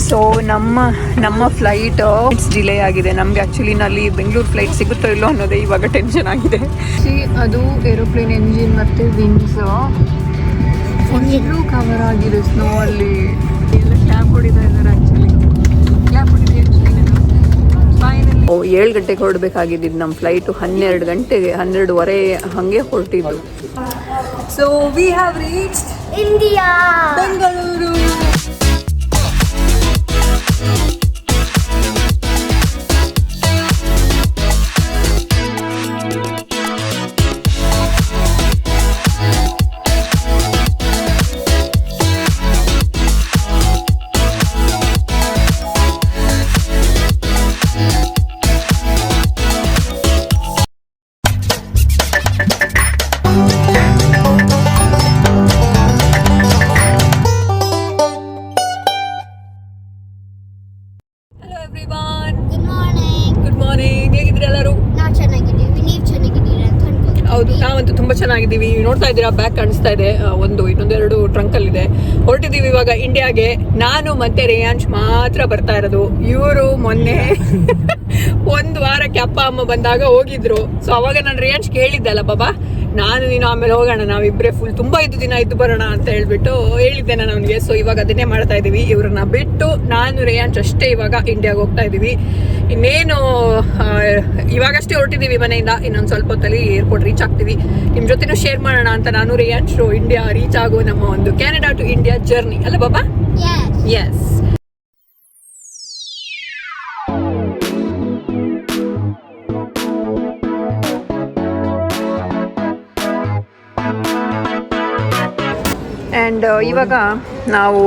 So ನಮ್ಮ flight delay ಆಗಿದೆ. ನಮಗೆ ಆ್ಯಕ್ಚುಲಿ ನಲ್ಲಿ ಬೆಂಗಳೂರು ಫ್ಲೈಟ್ ಸಿಗುತ್ತೋ ಇಲ್ಲೋ ಅನ್ನೋದೇ ಇವಾಗ ಟೆನ್ಷನ್ ಆಗಿದೆ. ಅದು ಏರೋಪ್ಲೇನ್ ಎಂಜಿನ್ ಮತ್ತು ವಿಂಗ್ಸ್ ಫುಲ್ಲು ಕವರ್ ಆಗಿದೆ ಸ್ನೋ ಅಲ್ಲಿ. ಎಲ್ಲ ಕ್ಯಾಪ್ ಹೊಡಿತಾ ಇದ್ದಾರೆ ಆ್ಯಕ್ಚುಲಿ. ಕ್ಯಾಪ್ ಹೊಡಿದೆ 7 ಗಂಟೆಗೆ ಹೊರಡಬೇಕಾಗಿದ್ದು ನಮ್ಮ ಫ್ಲೈಟು 12 ಗಂಟೆಗೆ 12:30 ಹಾಗೆ ಹೊರಟಿದ್ದು. So we have reached India, Bengaluru. ಹೌದು, ನಾವಂತೂ ತುಂಬಾ ಚೆನ್ನಾಗಿದ್ದೀವಿ. ನೋಡ್ತಾ ಇದ್ದೀರಾ, ಬ್ಯಾಗ್ ಕಾಣಿಸ್ತಾ ಇದೆ. ಇನ್ನೊಂದೆರಡು ಟ್ರಂಕಲ್ಲಿದೆ. ಹೊರಟಿದ್ದೀವಿ ಇವಾಗ ಇಂಡಿಯಾಗೆ. ನಾನು ಮತ್ತೆ ರೇಯಾಂಶ್ ಮಾತ್ರ ಬರ್ತಾ ಇರೋದು. ಇವರು ಮೊನ್ನೆ 1 ವಾರಕ್ಕೆ ಅಪ್ಪ ಅಮ್ಮ ಬಂದಾಗ ಹೋಗಿದ್ರು. ಸೊ ಅವಾಗ ನಾನು ರೇಯಾಂಶ್ ಕೇಳಿದ್ದಲ್ಲ, ಬಾಬಾ ನಾನು ನೀನು ಆಮೇಲೆ ಹೋಗೋಣ, ನಾವಿಬ್ಬರೇ ಫುಲ್ ತುಂಬಾ ದಿನ ಇದ್ದು ಬರೋಣ ಅಂತ ಹೇಳ್ಬಿಟ್ಟು ಹೇಳಿದ್ದೆ ನಾನು ಅವನಿಗೆ. ಸೊ ಇವಾಗ ಅದನ್ನೇ ಮಾಡ್ತಾ ಇದೀವಿ. ಇವ್ರನ್ನ ಬಿಟ್ಟು ನಾನು ರೇಯಾಂಶ್ ಅಷ್ಟೇ ಇವಾಗ ಇಂಡಿಯಾಗೆ ಹೋಗ್ತಾ ಇದೀವಿ. ಇನ್ನೇನು ಇವಾಗಷ್ಟೇ ಹೊರಟಿದ್ದೀವಿ ಮನೆಯಿಂದ. ಇನ್ನೊಂದು ಸ್ವಲ್ಪ ಹೊತ್ತಲ್ಲಿ ಏರ್ಪೋರ್ಟ್ ರೀಚ್ ಆಗ್ತೀವಿ. ನಿಮ್ಮ ಜೊತೆನೂ ಶೇರ್ ಮಾಡೋಣ ಅಂತ ನಾನು ರೇಯಾಂಶ್ ಇಂಡಿಯಾ ರೀಚ್ ಆಗೋ ನಮ್ಮ ಒಂದು ಕೆನಡಾ ಟು ಇಂಡಿಯಾ ಜರ್ನಿ ಅಲ್ಲ ಬಾಬಾ? ಎಸ್. ಆ್ಯಂಡ್ ಇವಾಗ ನಾವು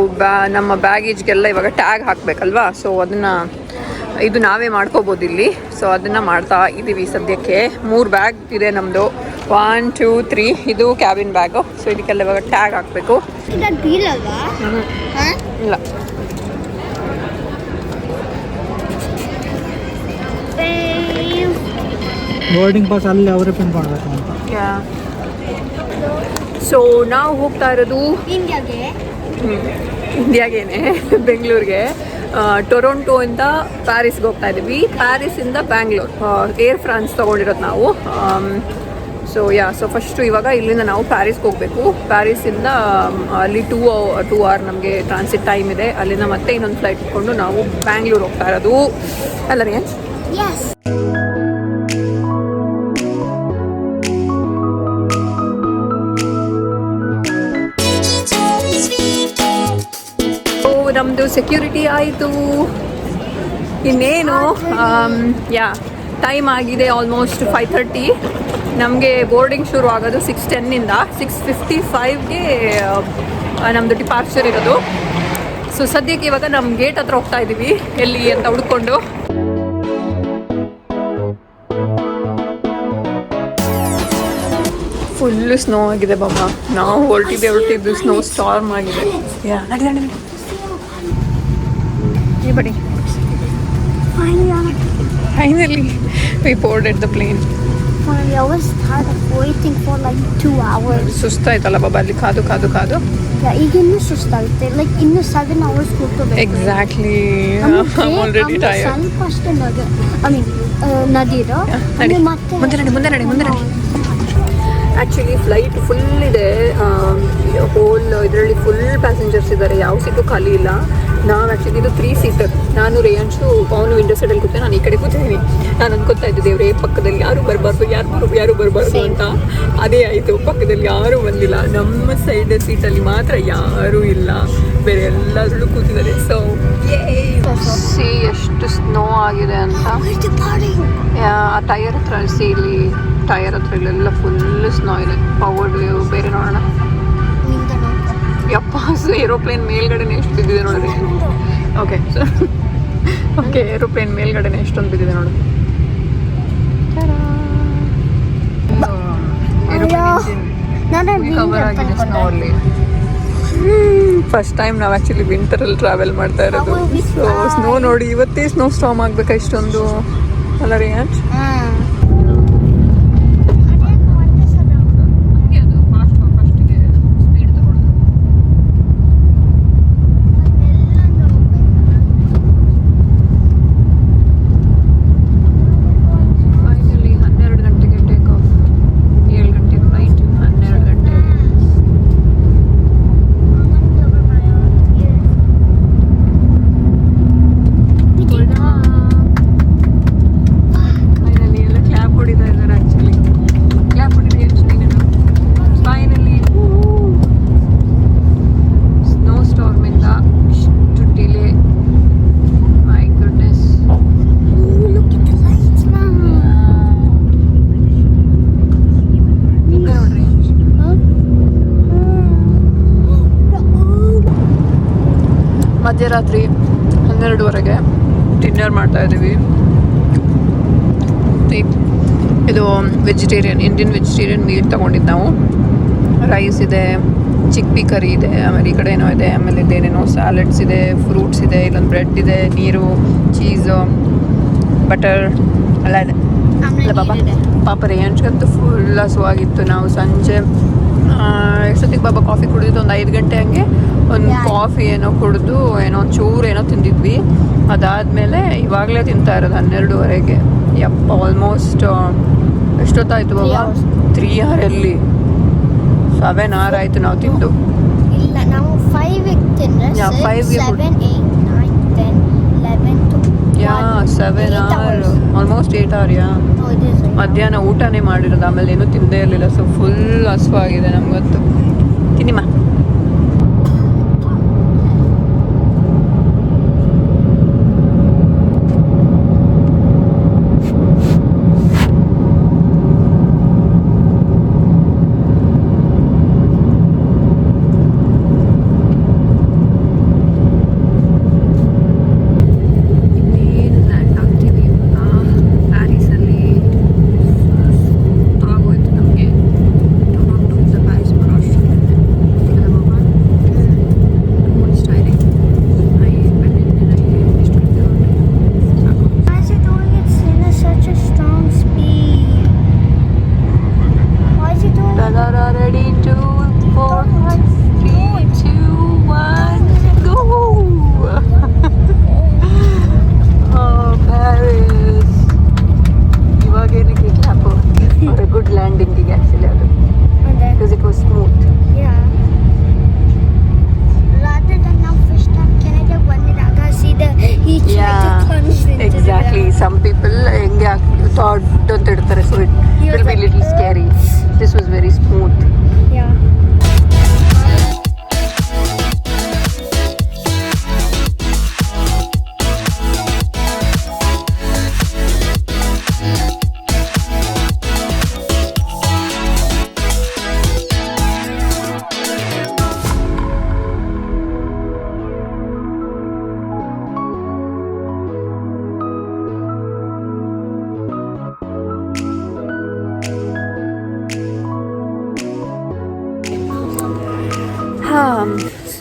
ನಮ್ಮ ಬ್ಯಾಗೇಜ್ಗೆಲ್ಲ ಇವಾಗ ಟ್ಯಾಗ್ ಹಾಕಬೇಕಲ್ವಾ. ಸೊ ಅದನ್ನು ಇದು ನಾವೇ ಮಾಡ್ಕೋಬೋದು ಇಲ್ಲಿ. ಸೊ ಅದನ್ನು ಮಾಡ್ತಾ ಇದ್ದೀವಿ ಸದ್ಯಕ್ಕೆ. 3 ಬ್ಯಾಗ್ ಇದೆ ನಮ್ಮದು. 1 2 3 ಇದು ಕ್ಯಾಬಿನ್ ಬ್ಯಾಗು. ಸೊ ಇದಕ್ಕೆಲ್ಲ ಇವಾಗ ಟ್ಯಾಗ್ ಹಾಕಬೇಕು. ಇಲ್ಲ, ಬೋರ್ಡಿಂಗ್ ಪಾಸ್ ಅಲ್ಲಿ ಅವರೇ ಪ್ರಿಂಟ್ ಮಾಡಬೇಕು ಅಂತ. ಸೊ ನಾವು ಹೋಗ್ತಾ ಇರೋದು ಇಂಡಿಯಾಗೇನೆ, ಬೆಂಗಳೂರಿಗೆ. ಟೊರೊಂಟೊ ಇಂದ ಪ್ಯಾರಿಸ್ಗೆ ಹೋಗ್ತಾ ಇದ್ದೀವಿ. ಪ್ಯಾರಿಸಿಂದ ಬ್ಯಾಂಗ್ಳೂರ್ ಏರ್ ಫ್ರಾನ್ಸ್ ತೊಗೊಂಡಿರೋದು ನಾವು. ಸೊ ಫಸ್ಟು ಇವಾಗ ಇಲ್ಲಿಂದ ನಾವು ಪ್ಯಾರಿಸ್ಗೆ ಹೋಗಬೇಕು. ಪ್ಯಾರಿಸಿಂದ ಅಲ್ಲಿ 2 ಅವರ್ ನಮಗೆ ಟ್ರಾನ್ಸಿಟ್ ಟೈಮ್ ಇದೆ. ಅಲ್ಲಿಂದ ಮತ್ತೆ ಇನ್ನೊಂದು ಫ್ಲೈಟ್ ಇಟ್ಕೊಂಡು ನಾವು ಬ್ಯಾಂಗ್ಳೂರ್ ಹೋಗ್ತಾ ಇರೋದು ಅಲ್ಲ ರೀ? ನಮ್ಮದು ಸೆಕ್ಯೂರಿಟಿ ಆಯಿತು. ಇನ್ನೇನು ಟೈಮ್ ಆಗಿದೆ ಆಲ್ಮೋಸ್ಟ್ 5:30. ನಮಗೆ ಬೋರ್ಡಿಂಗ್ ಶುರು ಆಗೋದು 6:10ಇಂದ 6:55ಗೆ ನಮ್ಮದು ಡಿಪಾರ್ಚರ್ ಇರೋದು. ಸೊ ಸದ್ಯಕ್ಕೆ ಇವಾಗ ನಮ್ಮ ಗೇಟ್ ಹತ್ರ ಹೋಗ್ತಾ ಇದ್ದೀವಿ, ಎಲ್ಲಿ ಅಂತ ಹುಡ್ಕೊಂಡು. ಫುಲ್ಲು ಸ್ನೋ ಆಗಿದೆ ಬಾಬಾ. ನಾವು ಹೊರಟಿದ್ದು ಸ್ನೋ ಸ್ಟಾರ್ಮ್ ಆಗಿದೆ. ಬಡಿ finally we boarded the plane. I was tired of waiting for like 2 hours. ಸುಸ್ತಾಯ್ತಲ್ಲ ಬಾಬಾ ಅಲ್ಲಿ ಕಾದು. ಈಗ ಇನ್ನೂ ಸುಸ್ತಾಗುತ್ತೆ. ಲೈಕ್ ಇನ್ನು 7 hours ಕೂತ್ಕೋಬೇಕು. ಎಕ್ಸಾಕ್ಟ್ಲಿ. I'm already tired. ಸ್ವಲ್ಪ ಅಷ್ಟೇ ನದಿರೋ ಮುಂದೆ ನಡಿ. ಆ್ಯಕ್ಚುಲಿ ಫ್ಲೈಟ್ ಫುಲ್ ಇದೆ. ಹೋಲ್ ಇದರಲ್ಲಿ ಫುಲ್ ಪ್ಯಾಸೆಂಜರ್ಸ್ ಇದ್ದಾರೆ. ಯಾವ ಸೀಟು ಖಾಲಿ ಇಲ್ಲ. ನಾವು ಆ್ಯಕ್ಚುಲಿ ಇದು 3 ಸೀಟರ್. ನಾನು ರೇಯಾಂಶು ಅವನು ವಿಂಡೋ ಸೈಡಲ್ಲಿ ಕೂತೆ, ನಾನು ಈ ಕಡೆ ಕೂತಿದ್ದೀನಿ. ನಾನು ಅನ್ಕೋತಾ ಇದ್ದೆ, ದೇವ್ರೆ ಪಕ್ಕದಲ್ಲಿ ಯಾರು ಬರಬಾರ್ದು ಅಂತ. ಅದೇ ಆಯಿತು, ಪಕ್ಕದಲ್ಲಿ ಯಾರೂ ಬಂದಿಲ್ಲ. ನಮ್ಮ ಸೈಡ್ ಸೀಟಲ್ಲಿ ಮಾತ್ರ ಯಾರೂ ಇಲ್ಲ, ಬೇರೆ ಎಲ್ಲರೂ ಕೂತಿದ್ದಾರೆ. ಸೊ ಎಷ್ಟು ಸ್ನೋ ಆಗಿದೆ ಅಂತ. ಆ ಟೈರ್ ಹತ್ರ ಇಲ್ಲಿ ಟೈರ್ ಹತ್ರ ಇಲ್ಲೆಲ್ಲ ಫುಲ್ ಸ್ನೋ ಇದೆ. ಪವರ್ಡ್ ವೇವ್ ಬೇರೆ ನೋಡೋಣ. ಯಪ್ಪ, ಏರೋಪ್ಲೇನ್ ಮೇಲ್ಗಡೆನೆ ಎಷ್ಟು ಬಿದ್ದಿದೆ ನೋಡ್ರಿ. ಓಕೆ ಏರೋಪ್ಲೇನ್ ಮೇಲ್ಗಡೆನೆ ಎಷ್ಟೊಂದು ಬಿದ್ದಿದೆ ನೋಡಿ. ಕವರ್ ಆಗಿದೆ ಸ್ನೋ ಅಲ್ಲಿ. ಫಸ್ಟ್ ಟೈಮ್ ನಾವು ಆ್ಯಕ್ಚುಲಿ ವಿಂಟರಲ್ಲಿ ಟ್ರಾವೆಲ್ ಮಾಡ್ತಾ ಇರೋದು. ಸೊ ಸ್ನೋ ನೋಡಿ, ಇವತ್ತೇ ಸ್ನೋ ಸ್ಟಾರ್ಮ್ ಆಗಬೇಕಾ ಇಷ್ಟೊಂದು ಅಲ್ಲ ರೀ? ಮಧ್ಯರಾತ್ರಿ 12:30 ಡಿನ್ನರ್ ಮಾಡ್ತಾ ಇದ್ದೀವಿ. ಇದು ಇಂಡಿಯನ್ ವೆಜಿಟೇರಿಯನ್ ಮೀಲ್ ತೊಗೊಂಡಿದ್ದು ನಾವು. ರೈಸ್ ಇದೆ, ಚಿಕ್ಪಿ ಕರಿ ಇದೆ, ಆಮೇಲೆ ಈ ಕಡೆ ಏನೋ ಇದೆ, ಆಮೇಲೆ ಇದೇನೇನೋ ಸ್ಯಾಲಡ್ಸ್ ಇದೆ, ಫ್ರೂಟ್ಸ್ ಇದೆ, ಇಲ್ಲೊಂದು ಬ್ರೆಡ್ ಇದೆ, ನೀರು, ಚೀಸು, ಬಟರ್ ಎಲ್ಲ ಇದೆ. ಅಲ್ಲ ಪಾಪ ರೇಂಜ್ಗಂತೂ ಫುಲ್ ಹಸುವಾಗಿತ್ತು. ನಾವು ಸಂಜೆ ಎಷ್ಟೊತ್ತಿಗೆ ಬಾಬಾ ಕಾಫಿ ಕುಡಿದಿದ್ದು, ಒಂದು 5 ಗಂಟೆ ಹಂಗೆ ಒಂದು ಕಾಫಿ ಏನೋ ಕುಡಿದು ಏನೋ ಚೂರು ಏನೋ ತಿಂದಿದ್ವಿ. ಅದಾದಮೇಲೆ ಇವಾಗಲೇ ತಿಂತಾ ಇರೋದು 12:30. ಯಪ್ಪ, ಆಲ್ಮೋಸ್ಟ್ ಎಷ್ಟೊತ್ತಾಯಿತು ಬಾಬಾ? 3 hour ಎಲ್ಲಿ 7 hour ಆಯಿತು ನಾವು ತಿಂದು. ಇಲ್ಲ, ನಾವು 5 ತಿಂದ್ರೆ 7, 8, 9, 10, 11, 7 hour, ಆಲ್ಮೋಸ್ಟ್ 8 hour. ಮಧ್ಯಾಹ್ನ ಊಟನೇ ಮಾಡಿರೋದು, ಆಮೇಲೆ ಏನೂ ತಿಂದೇ ಇರಲಿಲ್ಲ. ಸೊ ಫುಲ್ ಹಸುವಾಗಿದೆ ನಮಗಂತೂ. ತಿನ್ನಿಮ್ಮ. Some people thought don't ಇಡ್ತಾರೆ, so it will be little scary. This was very smooth. Yeah.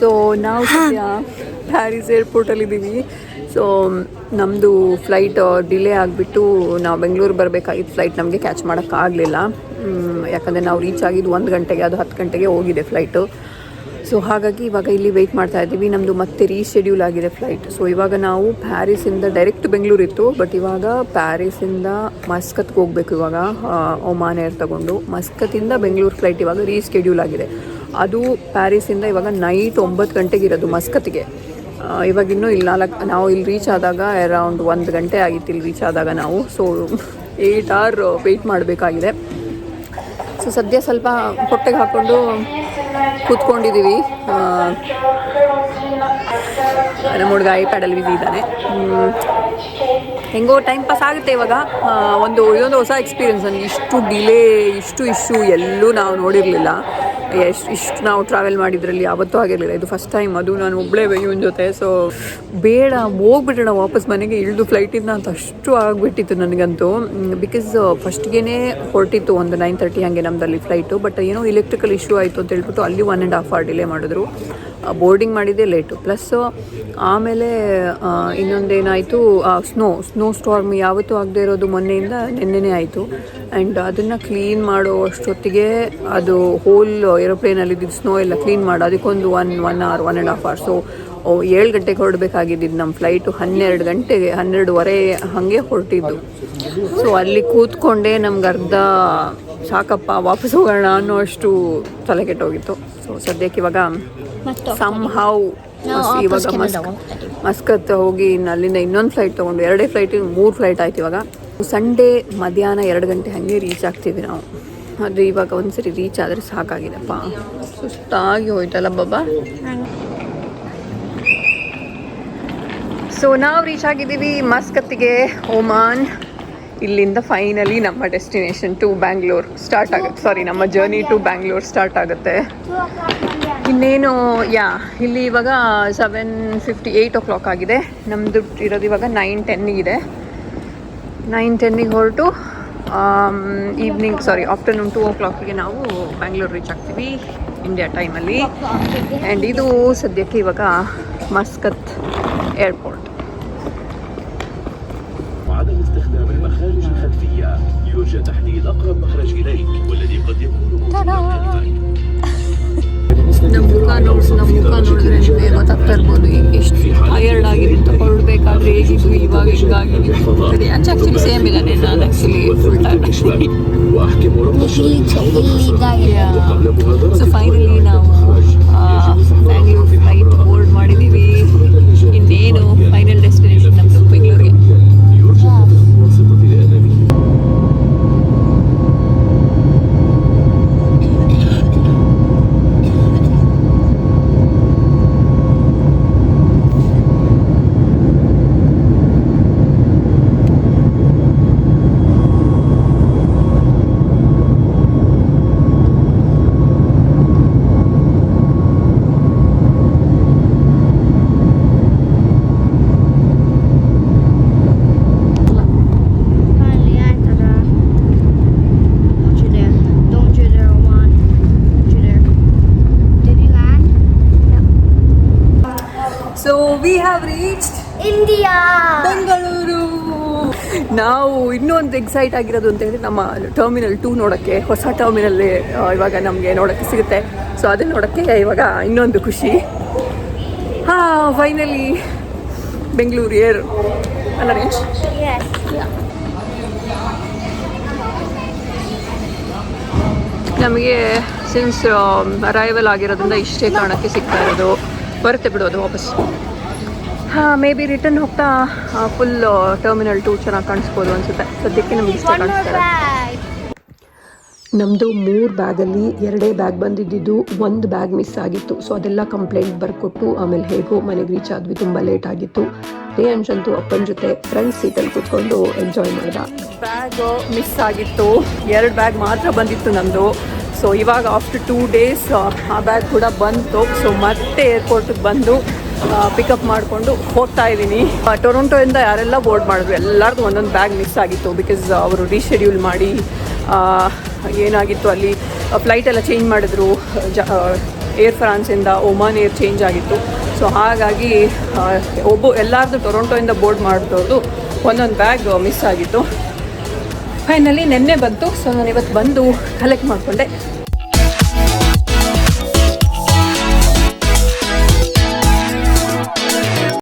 So ನಾವು ಪ್ಯಾರಿಸ್ ಏರ್ಪೋರ್ಟಲ್ಲಿದ್ದೀವಿ. ಸೊ ನಮ್ಮದು ಫ್ಲೈಟ್ ಡಿಲೇ ಆಗಿಬಿಟ್ಟು ನಾವು ಬೆಂಗಳೂರು ಬರಬೇಕಾಗಿತ್ತು. ಫ್ಲೈಟ್ ನಮಗೆ ಕ್ಯಾಚ್ ಮಾಡೋಕ್ಕಾಗಲಿಲ್ಲ, ಯಾಕಂದರೆ ನಾವು ರೀಚ್ ಆಗಿದ್ದು 1 ಗಂಟೆಗೆ, ಅದು 10 ಗಂಟೆಗೆ ಹೋಗಿದೆ ಫ್ಲೈಟು. ಸೊ ಹಾಗಾಗಿ ಇವಾಗ ಇಲ್ಲಿ ವೆಯ್ಟ್ ಮಾಡ್ತಾ ಇದ್ದೀವಿ. ನಮ್ಮದು ಮತ್ತೆ ರೀಶೆಡ್ಯೂಲ್ ಆಗಿದೆ ಫ್ಲೈಟ್. ಸೊ ಇವಾಗ ನಾವು ಪ್ಯಾರಿಸಿಂದ ಡೈರೆಕ್ಟ್ ಬೆಂಗಳೂರು ಇತ್ತು, ಬಟ್ ಇವಾಗ ಪ್ಯಾರಿಸಿಂದ ಮಸ್ಕತ್ಗೆ ಹೋಗಬೇಕು. ಇವಾಗ ಒಮಾನ್ ಏರ್ ತಗೊಂಡು ಮಸ್ಕತ್ತಿಂದ ಬೆಂಗಳೂರು ಫ್ಲೈಟ್ ಇವಾಗ ರೀಶೆಡ್ಯೂಲ್ ಆಗಿದೆ. ಅದು ಪ್ಯಾರಿಸಿಂದ ಇವಾಗ ನೈಟ್ 9 ಗಂಟೆಗೆ ಇರೋದು ಮಸ್ಕತ್ಗೆ. ಇವಾಗ ಇನ್ನೂ ಇಲ್ಲಿ ನಾವು ಇಲ್ಲಿ ರೀಚ್ ಆದಾಗ ಅರೌಂಡ್ 1 ಗಂಟೆ ಆಗಿತ್ತು ಇಲ್ಲಿ ರೀಚ್ ಆದಾಗ ನಾವು. ಸೊ 8 hour ವೆಯ್ಟ್ ಮಾಡಬೇಕಾಗಿದೆ. ಸೊ ಸದ್ಯ ಸ್ವಲ್ಪ ಹೊಟ್ಟೆಗೆ ಹಾಕ್ಕೊಂಡು ಕೂತ್ಕೊಂಡಿದ್ದೀವಿ. ನಮ್ಮ ಹುಡುಗ ಐಪ್ಯಾಡಲ್ಲಿ ಬಿಸಿ ಇದ್ದಾನೆ. ಹೆಂಗೋ ಟೈಮ್ ಪಾಸ್ ಆಗುತ್ತೆ ಇವಾಗ. ಇದೊಂದು ಹೊಸ ಎಕ್ಸ್ಪೀರಿಯನ್ಸ್ ನನಗೆ. ಇಷ್ಟು ಡಿಲೇ, ಇಷ್ಟು ಇಶ್ಯೂ ಎಲ್ಲೂ ನಾವು ನೋಡಿರಲಿಲ್ಲ. ಇಷ್ಟು ನಾವು ಟ್ರಾವೆಲ್ ಮಾಡಿದ್ರಲ್ಲಿ ಯಾವತ್ತೂ ಆಗಿರಲಿಲ್ಲ. ಇದು ಫಸ್ಟ್ ಟೈಮ್. ಅದು ನಾನು ಒಬ್ಬಳೇ ಇವನ ಜೊತೆ. ಸೊ ಬೇಡ, ಹೋಗ್ಬಿಡೋಣ ವಾಪಸ್ ಮನೆಗೆ ಇಳಿದು ಫ್ಲೈಟಿಂದ ಅಂತ ಅಷ್ಟು ಆಗಿಬಿಟ್ಟಿತ್ತು ನನಗಂತೂ. ಬಿಕಾಸ್ ಫಸ್ಟ್ಗೇ ಹೊರಟಿತ್ತು ಒಂದು 9:30 ಹಾಗೆ ನಮ್ಮದಲ್ಲಿ ಫ್ಲೈಟು. ಬಟ್ ಏನೋ ಎಲೆಕ್ಟ್ರಿಕಲ್ ಇಶ್ಯೂ ಆಯಿತು ಅಂತ ಹೇಳ್ಬಿಟ್ಟು ಅಲ್ಲಿ 1.5 hour ಡಿಲೇ ಮಾಡಿದ್ರು. ಬೋರ್ಡಿಂಗ್ ಮಾಡಿದ್ದೆ ಲೇಟು. ಪ್ಲಸ್ ಆಮೇಲೆ ಇನ್ನೊಂದೇನಾಯಿತು, ಸ್ನೋ ಸ್ಟಾರ್ಮ್ ಯಾವತ್ತೂ ಆಗದೆ ಇರೋದು ಮೊನ್ನೆಯಿಂದ ನಿನ್ನೆನೇ ಆಯಿತು. ಆ್ಯಂಡ್ ಅದನ್ನು ಕ್ಲೀನ್ ಮಾಡೋ ಅಷ್ಟೊತ್ತಿಗೆ ಅದು ಹೋಲ್ ಏರೋಪ್ಲೇನಲ್ಲಿದ್ದಿದ್ದು ಸ್ನೋ ಎಲ್ಲ ಕ್ಲೀನ್ ಮಾಡೋ ಅದಕ್ಕೊಂದು 1 hour 1.5 hour. ಸೊ 7 ಗಂಟೆಗೆ ಹೊರಡಬೇಕಾಗಿದ್ದು ನಮ್ಮ ಫ್ಲೈಟು 12 ಗಂಟೆಗೆ 12:30 ಹಾಗೆ ಹೊರಟಿದ್ದು. ಸೊ ಅಲ್ಲಿ ಕೂತ್ಕೊಂಡೇ ನಮ್ಗೆ ಅರ್ಧ ಸಾಕಪ್ಪ ವಾಪಸ್ ಹೋಗೋಣ ಅನ್ನೋ ಅಷ್ಟು ತಲೆ ಕೆಟ್ಟೋಗಿತ್ತು. ಸೊ ಸದ್ಯಕ್ಕೆ ಇವಾಗ somehow ಇವಾಗ ಮಸ್ಕತ್ ಹೋಗಿ ಅಲ್ಲಿಂದ ಇನ್ನೊಂದು ಫ್ಲೈಟ್ ತೊಗೊಂಡು 2 ಫ್ಲೈಟ್ 3 ಫ್ಲೈಟ್ ಆಯ್ತು. ಇವಾಗ ಸಂಡೇ ಮಧ್ಯಾಹ್ನ 2 ಗಂಟೆ ಹಾಗೆ ರೀಚ್ ಆಗ್ತೀವಿ ನಾವು. ಅದು ಇವಾಗ ಒಂದ್ಸರಿ ರೀಚ್ ಆದರೆ ಸಾಕಾಗಿದೆಪ್ಪ, ಸುಸ್ತಾಗಿ ಹೋಯ್ತಲ್ಲ ಬಾಬಾ. ಸೊ ನಾವು ರೀಚ್ ಆಗಿದ್ದೀವಿ ಮಸ್ಕತ್ತಿಗೆ, ಒಮಾನ್. ಇಲ್ಲಿಂದ ಫೈನಲಿ ನಮ್ಮ ಡೆಸ್ಟಿನೇಷನ್ ಟು ಬ್ಯಾಂಗ್ಳೂರ್ ಸ್ಟಾರ್ಟ್ ಆಗುತ್ತೆ. ಸಾರಿ, ನಮ್ಮ ಜರ್ನಿ ಟು ಬ್ಯಾಂಗ್ಳೂರ್ ಸ್ಟಾರ್ಟ್ ಆಗುತ್ತೆ. ಇನ್ನೇನು ಇಲ್ಲಿ ಇವಾಗ 7:58 ಆಗಿದೆ. ನಮ್ಮದು ಇರೋದು ಇವಾಗ 9:10 9:10 ಹೊರಟು ಆಫ್ಟರ್ನೂನ್ 2 ನಾವು ಬ್ಯಾಂಗ್ಳೂರ್ ರೀಚ್ ಆಗ್ತೀವಿ ಇಂಡಿಯಾ ಟೈಮಲ್ಲಿ. ಆ್ಯಂಡ್ ಇದು ಸದ್ಯಕ್ಕೆ ಇವಾಗ ಮಸ್ಕತ್ ಏರ್ಪೋರ್ಟ್. عدم استخدام المخارج الخلفية يرجى تحديد أقرب مخرج إليك والذي قد يكون موجودا خلفك. ನಮ್ಮ ಮುಖ ನೋಡಿದ್ರೆ ನಿಮಗೆ ಗೊತ್ತಾಗ್ತಾ ಇರ್ಬೋದು ಎಷ್ಟು ಟಯರ್ಡ್ ಆಗಿದೆ ಅಂತ. ಹೊರಡಬೇಕಾದ್ರೆ ಹೇಗಿದ್ದು ಇವಾಗ ಹಿಂಗಾಗಿದೆ. ಆ್ಯಕ್ಚುಲಿ ಸೇಮ್ ಇದ್ದಾನೆ, ನಾನು actually full tired. So finally ನಾವು ಬ್ಯಾಂಗ್ಳೂರ್ ಫ್ಲೈಟ್ ಬೋರ್ಡ್ ಮಾಡಿದ್ದೀವಿ. ಇನ್ನೇನು ಫೈನಲ್ ಡೆಸ್ಟಿನೇಷನ್ ನಮ್ಮದು ಬೆಂಗಳೂರಿಗೆ. We have reached India, Bengaluru. ನಾವು ಇನ್ನೊಂದು ಎಕ್ಸೈಟ್ ಆಗಿರೋದು ಅಂತ ಹೇಳಿದ್ರೆ ನಮ್ಮ ಟರ್ಮಿನಲ್ 2 ನೋಡೋಕ್ಕೆ, ಹೊಸ ಟರ್ಮಿನಲ್ ಇವಾಗ ನಮಗೆ ನೋಡೋಕ್ಕೆ ಸಿಗುತ್ತೆ. ಸೊ ಅದನ್ನು ನೋಡೋಕ್ಕೆ ಇವಾಗ ಇನ್ನೊಂದು ಖುಷಿ. ಫೈನಲಿ ಬೆಂಗಳೂರು ಏರ್ ಅಲ್ಲ ರೇಂಜ್. yes. ನಮಗೆ ಸಿನ್ಸ್ ಅರೈವಲ್ ಆಗಿರೋದ್ರಿಂದ ಇಷ್ಟೇ ಕಾರಣಕ್ಕೆ ಸಿಗ್ತಾ ಇರೋದು. ಬರುತ್ತೆ ಬಿಡೋದು ವಾಪಸ್. ಮೇ ಬಿ ರಿಟರ್ನ್ ಹೋಗ್ತಾ ಫುಲ್ ಟರ್ಮಿನಲ್ 2 ಚೆನ್ನಾಗಿ ಕಾಣಿಸ್ಬೋದು ಅನಿಸುತ್ತೆ. ಸದ್ಯಕ್ಕೆ ನಮ್ಗೆ ಇಷ್ಟ ಕಾಣಿಸ್ತಾರೆ. ನಮ್ಮದು 3 ಬ್ಯಾಗಲ್ಲಿ 2 ಬ್ಯಾಗ್ ಬಂದಿದ್ದು, 1 ಬ್ಯಾಗ್ ಮಿಸ್ ಆಗಿತ್ತು. ಸೊ ಅದೆಲ್ಲ ಕಂಪ್ಲೇಂಟ್ ಬರ್ಕೊಟ್ಟು ಆಮೇಲೆ ಹೇಗೋ ಮನೆಗೆ ರೀಚ್ ಆದ್ವಿ. ತುಂಬ ಲೇಟ್ ಆಗಿತ್ತು. ರೇಯನ್ಶ್ ಅಂತೂ ಅಪ್ಪನ ಜೊತೆ ಫ್ರಂಟ್ ಸೀಟಲ್ಲಿ ಕೂತ್ಕೊಂಡು ಎಂಜಾಯ್ ಮಾಡ್ದ. ಬ್ಯಾಗ್ ಮಿಸ್ ಆಗಿತ್ತು, 2 ಬ್ಯಾಗ್ ಮಾತ್ರ ಬಂದಿತ್ತು ನಮ್ಮದು. ಸೊ ಇವಾಗ ಆಫ್ಟರ್ 2 days ಆ ಬ್ಯಾಗ್ ಕೂಡ ಬಂತು. ಸೊ ಮತ್ತೆ ಏರ್ಪೋರ್ಟಿಗೆ ಬಂದು ಪಿಕಪ್ ಮಾಡಿಕೊಂಡು ಹೋಗ್ತಾ ಇದ್ದೀನಿ. ಟೊರೊಂಟೊಯಿಂದ ಯಾರೆಲ್ಲ ಬೋರ್ಡ್ ಮಾಡಿದ್ರು ಎಲ್ಲರದು ಒಂದೊಂದು ಬ್ಯಾಗ್ ಮಿಸ್ ಆಗಿತ್ತು. ಬಿಕಾಸ್ ಅವರು ರೀಶೆಡ್ಯೂಲ್ ಮಾಡಿ ಏನಾಗಿತ್ತು ಅಲ್ಲಿ ಫ್ಲೈಟೆಲ್ಲ ಚೇಂಜ್ ಮಾಡಿದ್ರು. ಏರ್ ಫ್ರಾನ್ಸಿಂದ ಒಮಾನ್ ಏರ್ ಚೇಂಜ್ ಆಗಿತ್ತು. ಸೊ ಹಾಗಾಗಿ ಎಲ್ಲರದು ಟೊರೊಂಟೊಯಿಂದ ಬೋರ್ಡ್ ಮಾಡಿದವ್ರದ್ದು ಒಂದೊಂದು ಬ್ಯಾಗ್ ಮಿಸ್ ಆಗಿತ್ತು. ಫೈನಲಿ ನೆನ್ನೆ ಬಂತು. ಸೊ ನಾನು ಇವತ್ತು ಬಂದು ಕಲೆಕ್ಟ್ ಮಾಡಿಕೊಂಡೆ.